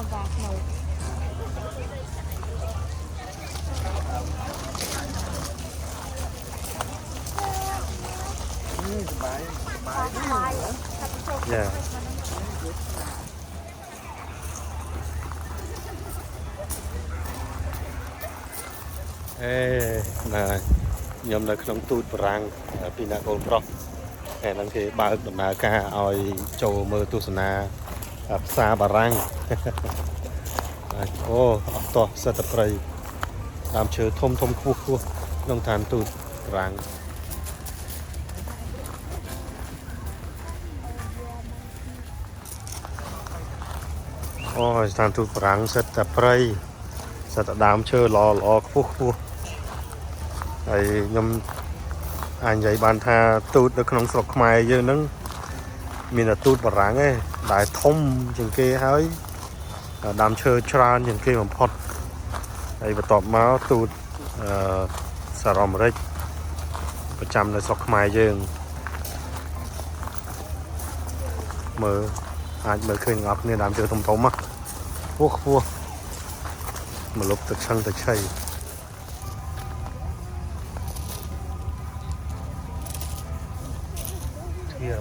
và nồi dạ ê là nhầm là không tụt răng pina col pro ngày năng thì ba ức đầm nà ca oi châu mơ tu sana xa bà răng ô to sa tập rây làm chờ thôm thôm cua cua nông thàn tụt răng ôi thàn tụt răng sa tập rây sa tập đám chờ lò lò cua cua ấy nhầm anh vậy bàn tha tụt đượcក្នុងស្រុកខ្មែរយើងហ្នឹងមានតែទូតបារាំងឯងដែលធំជាងគេហើយដើមឈើច្រើនជាងគេបំផុតហើយបន្ទាប់មកទូតសារ៉ាមេរិកប្រចាំនៅស្រុកខ្មែរយើងមើលអាចមើលឃើញអ្នកគ្នាដើមឈើធំធំណាខ្ពស់ខ្ពស់មកលុបទឹកឆឹងទឹកឆៃ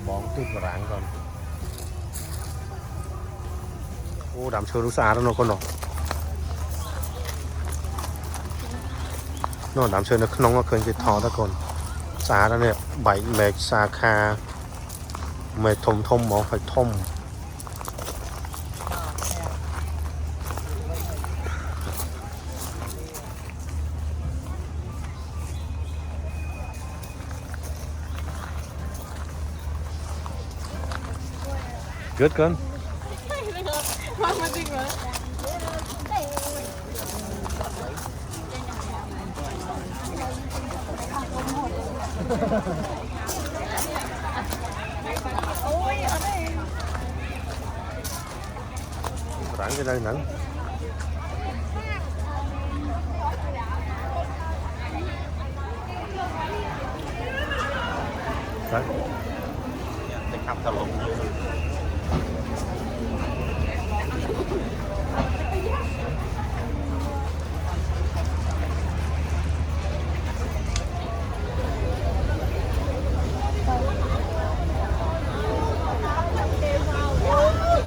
បងទូតបារាំងก่อนអូដើមឈើនោះស្អាតណាស់កូននោះដើមឈើនៅក្នុងឃើញគេថតហ្នឹងកូនស្អាតណាស់នេះបែកមែកសាខាមែកធំធំហ្មងហើយធំgood con ráng cái đây nắng đấy cái khắp tao lộn